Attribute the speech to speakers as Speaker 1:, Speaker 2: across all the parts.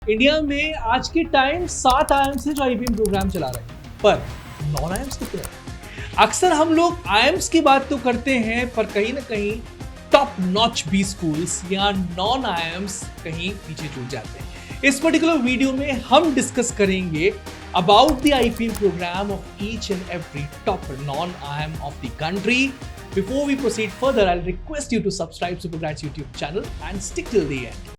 Speaker 1: India में आज के टाइम 7 आईएम्स से जो आईपीएम प्रोग्राम चला रहे हैं, पर नॉन आईएम्स कितने हैं? अक्सर हम लोग आईएम्स की बात तो करते हैं, पर कहीं ना कहीं टॉप नॉच बी स्कूल्स या नॉन आईएम्स कहीं पीछे छूट जाते हैं। इस पर्टिकुलर वीडियो में हम डिस्कस करेंगे about the IPM program of each and every top non-IIM of the country. Before we proceed further, I'll request you to subscribe to Supergrads YouTube channel and stick till the end.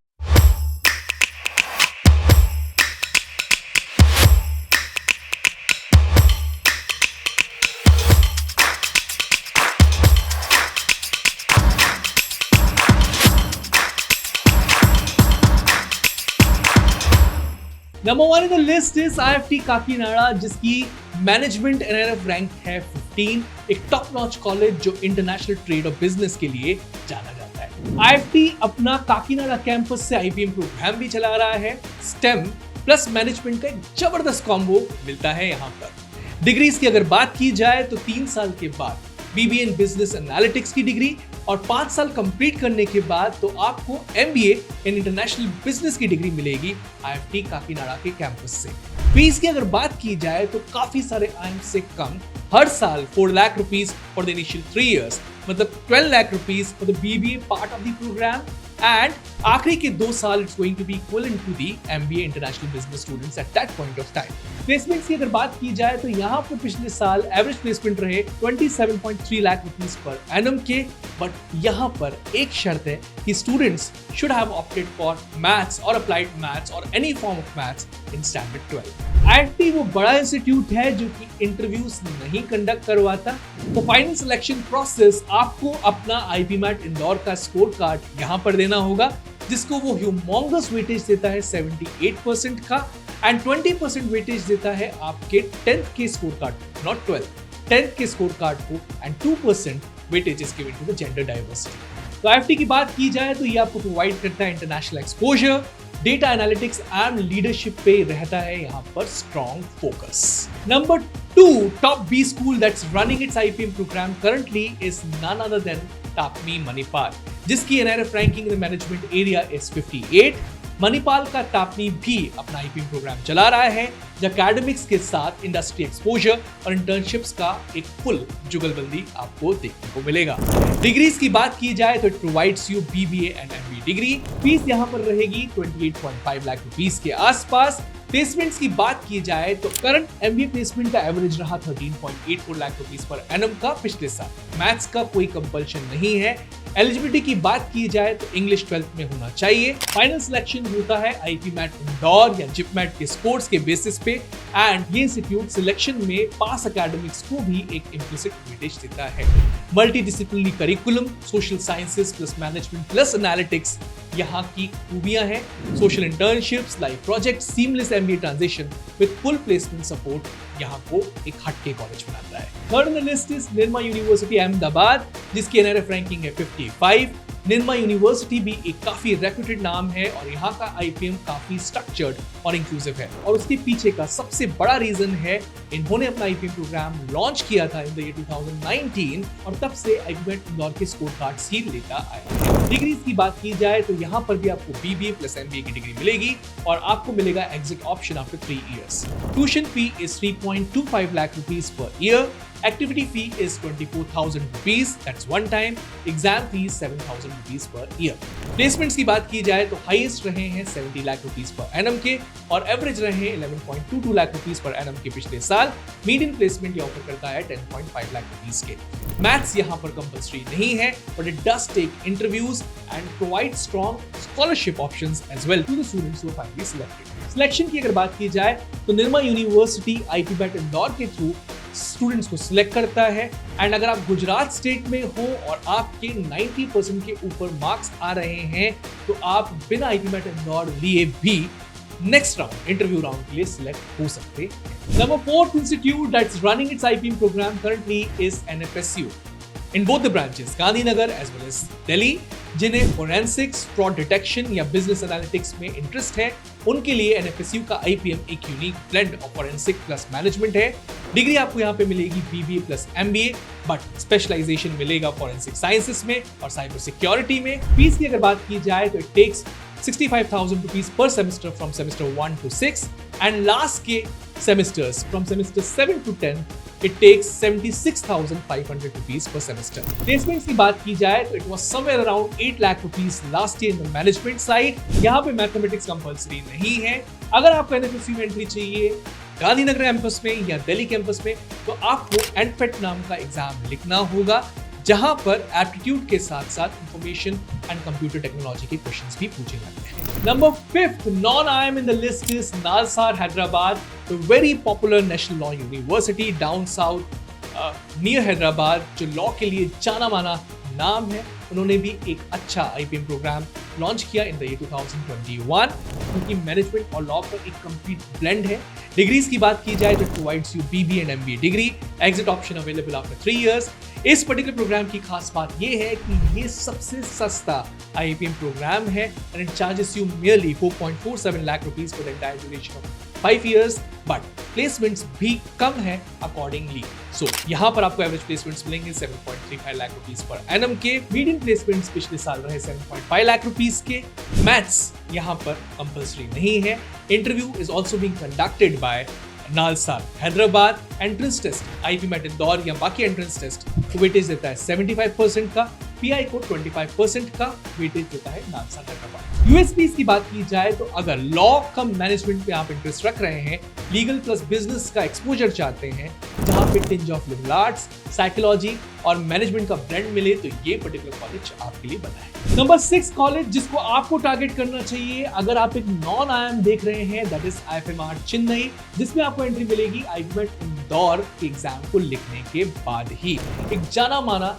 Speaker 1: Number one in the list is IFT Kakinada, जिसकी management NRF rank है 15, एक top notch college जो international trade और business के लिए जाना जाता है। IFT अपना काकीनाडा कैंपस से आईपीएम प्रोग्राम भी चला रहा है। स्टेम प्लस मैनेजमेंट का एक जबरदस्त कॉम्बो मिलता है यहाँ पर। डिग्रीज की अगर बात की जाए तो 3 साल के बाद BBA इन बिजनेस एनालिटिक्स की डिग्री और 5 साल कंप्लीट करने के बाद तो आपको MBA इन इंटरनेशनल बिजनेस की डिग्री मिलेगी IFT काकीनाडा के कैंपस से। फीस की अगर बात की जाए तो काफी सारे आईएम्स से कम, हर साल 4 lakh rupees for the initial 3 years, मतलब 12 lakh rupees for the BBA part of the program, and आखिरी के 2 साल it's going to be equivalent to the MBA international business students at that point of time. Placements की अगर बात की जाए तो यहाँ पर पिछले साल एवरेज प्लेसमेंट रहे 27.3 लाख रुपीस पर एनम के, बट यहाँ पर एक शर्त है कि students should have opted for maths और अप्लाइड मैथ्स और any form of maths in standard 12। IFT वो बड़ा इंस्टीट्यूट है जो कि इंटरव्यूज नहीं कंडक्ट करवाता, तो फाइनल सिलेक्शन प्रोसेस आपको अपना IPMAT इंदौर का स्कोर कार्ड यहाँ पर देना होगा, जिसको वो ह्यूमोंगस वेटेज देता है 78% का, एंड 20% वेटेज देता है आपके 10th के score card, not 12th, 10th के स्कोर कार्ड को, and 2% weightage is given to the gender diversity. तो IFT की बात की जाए तो ये आपको प्रोवाइड करता है international exposure, data analytics and leadership पे रहता है यहाँ पर strong focus. Number 2 top B school that's running its IPM programme currently is none other than TAPMI Manipal, जिसकी NRF ranking in the management area is 58। Manipal का तापनी भी अपना IPM प्रोग्राम चला रहा है, जो एकेडमिक्स के साथ इंडस्ट्री एक्सपोजर और इंटर्नशिप्स का एक फुल जुगलबंदी आपको देखने को मिलेगा। डिग्रीज की बात की जाए तो it provides you BBA and MBA degree. Fees यहाँ पर रहेगी 28.5 लाख रुपीस के आसपास। प्लेसमेंट्स की बात की जाए तो करंट MBA प्लेसमेंट का एवरेज रहा 13.84 लाख रुपीस पर एनम का पिछले साल। मैथ्स का कोई कंपल्शन नहीं है। एलिजिबिलिटी की बात की जाए तो इंग्लिश 12th में होना चाहिए। फाइनल सिलेक्शन होता है IPMAT इंदौर या जिपमैट के स्कोर्स के बेसिस पे, एंड ये इंस्टीट्यूट सिलेक्शन में पास एकेडमिक्स को भी एक इम्प्लिसिट वेटेज देता है। Multi disciplinary curriculum, social sciences plus management plus analytics यहाँ की खूबियां हैं। Social internships, live project, seamless MBA transition with full placement support यहाँ को एक हटके कॉलेज बनाता है। Third in the list is Nirma university Ahmedabad, जिसकी NRF रैंकिंग है 55। निर्मा यूनिवर्सिटी भी एक काफी रेप्यूटेड नाम है और यहाँ का IPM काफी स्ट्रक्चर्ड और इंक्लूसिव है, और उसके पीछे का सबसे बड़ा रीजन है इन्होंने अपना IPM प्रोग्राम लॉन्च किया था इन द ईयर 2019 और तब से IPMAT इंदौर के स्कोर कार्ड्स ही लेता आया। डिग्रीज की बात की जाए तो यहाँ पर भी आपको BBA प्लस MBA की डिग्री मिलेगी और आपको मिलेगा exit option after 3 years. Tuition fee is 3.25 lakh rupees per year. Activity fee is 24,000 rupees, that's one time. Exam fee is 7,000 rupees per year. Placements की बात की जाए तो हाईएस्ट रहे हैं 70 लाख रुपीस पर एनम के और एवरेज रहे 11.22 लाख रुपीस पर एनम के पिछले साल। मीडियन प्लेसमेंट ये ऑफर करता है 10.5 लाख रुपीस के। मैथ्स यहाँ पर कंपल्सरी नहीं है, but it does take interviews and provide strong scholarship options as well to the students who are finally selected. Selection की अगर बात की जाए तो निर्मा यूनिवर्सिटी IPMAT इंदौर के थ्रू स्टूडेंट्स को सिलेक्ट करता है, एंड अगर आप गुजरात स्टेट में हो और आपके 90% के ऊपर मार्क्स आ रहे हैं तो आप बिना IPMAT इंदौर लिए भी नेक्स्ट राउंड इंटरव्यू राउंड के लिए सिलेक्ट हो सकते हैं। Number 4th institute that's running its IPM programme currently is NFSU in both the branches, Gandhinagar as well as Delhi। जिन्हें फोरेंसिक्स, फ्रॉड डिटेक्शन या बिजनेस एनालिटिक्स में इंटरेस्ट है, उनके लिए NFSU का IPM एक unique blend of forensic plus management है। Degree आपको यहाँ पे मिलेगी BBA plus MBA, but specialization मिलेगा फोरेंसिक साइंसेस में और साइबर सिक्योरिटी में। फीस की अगर बात की जाए तो it takes 65,000 rupees per semester from semester 1 to 6, and last के semesters from semester 7 to 10 it takes 76,500 rupees per semester. Placements की बात की जाए तो it was somewhere around 8 lakh rupees last year in the management side. यहाँ पे mathematics compulsory नहीं है. अगर आपको NFSU में एंट्री चाहिए गांधीनगर कैंपस में या दिल्ली कैंपस में, तो आपको एनफेट नाम का एग्जाम लिखना होगा, जहां पर एप्टीट्यूड के साथ साथ इंफॉर्मेशन एंड कंप्यूटर टेक्नोलॉजी के क्वेश्चंस भी पूछे जाते हैं. Number 5th non IIM in the list is NALSAR Hyderabad, the very popular national law university down south near Hyderabad, जो लॉ के लिए जाना माना नाम है. उन्होंने भी एक अच्छा IPM प्रोग्राम लॉन्च किया इन द ईयर 2021, क्योंकि मैनेजमेंट और लॉ पर एक कंप्लीट ब्लेंड है. डिग्रीज की बात की जाए तो provides you BBA and MBA degree, exit option available after 3 years. इस पर्टिकुलर प्रोग्राम की खास बात यह है कि ये सबसे सस्ता IPM प्रोग्राम है and it charges you merely 4.47 lakh rupees for the entire duration of 5 years, but placements भी कम है अकॉर्डिंगली. सो यहाँ पर आपको एवरेज प्लेसमेंट्स मिलेंगे 7.35 लाख रुपीस पर एनम के. मीडियम प्लेसमेंट्स पिछले साल रहे 7.5 लाख रुपीस के. मैथ्स यहाँ पर कंपल्सरी नहीं है. Interview is also being conducted by NALSAR Hyderabad. Entrance test IIP MAT Indore या बाकी एंट्रेंस टेस्ट को वेटेज देता है 75% का, PI को 25% का वेटेज देता है नालसार हैदराबाद. USPs की बात की जाए तो अगर लॉ कम मैनेजमेंट पे आप इंटरेस्ट रख रहे हैं, लीगल प्लस बिजनेस का एक्सपोजर चाहते हैं, जहां पे tinge of liberal arts, psychology और मैनेजमेंट का ब्लेंड मिले, तो ये पर्टिकुलर कॉलेज आपके लिए बना है. नंबर 6 कॉलेज जिसको आपको टारगेट करना चाहिए अगर आप एक नॉन IIM देख रहे हैं, दैट इज IFMR चेन्नई, जिसमें आपको एंट्री मिलेगी IIP मैट इंदौर के एग्जाम को लिखने के बाद ही. एक जाना माना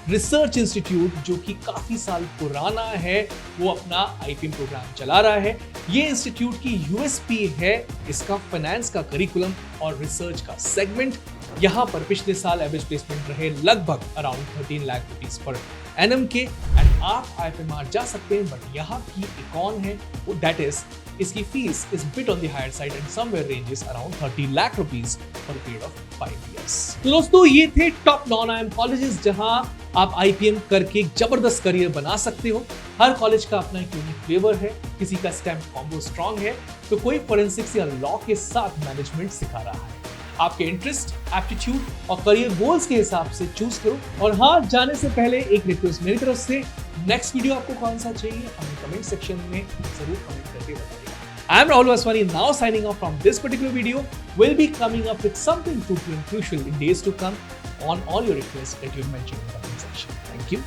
Speaker 1: रिसर्च इंस्टीट्यूट जो कि काफी साल पुराना है, वो अपना IPM प्रोग्राम चला रहा है. ये इंस्टीट्यूट की USP है इसका फाइनेंस का करिकुलम और रिसर्च का सेगमेंट. यहाँ पर पिछले साल एवरेज प्लेसमेंट रहे लगभग around 13 lakh rupees per annum के, एंड आप IFMR जा सकते हैं. बट यहाँ की इकॉन है दैट इज इसकी fees is bit on the higher side and somewhere ranges around 30 lakh rupees for period of 5 years. तो दोस्तों ये थे टॉप नॉन IIM कॉलेजेस जहां आप IPM करके जबरदस्त करियर बना सकते हो. हर कॉलेज का अपना एक यूनिक फ्लेवर है, किसी का स्टेम कॉम्बो स्ट्रांग है, तो कोई फोरेंसिक्स या लॉ के साथ मैनेजमेंट सिखा रहा है. आपके इंटरेस्ट, एप्टीट्यूड और करियर गोल्स के हिसाब से चूज करो. और हाँ, जाने से पहले एक रिक्वेस्ट मेरी तरफ से, नेक्स्ट वीडियो आपको कौन सा चाहिए हमें कमेंट सेक्शन में जरूर कमेंट करके बताइए. I am Rahul Vaswani, now signing off from this particular video. We'll be coming up with something fruitful and crucial in days to come on all your requests that you've mentioned in the comment section. Thank you.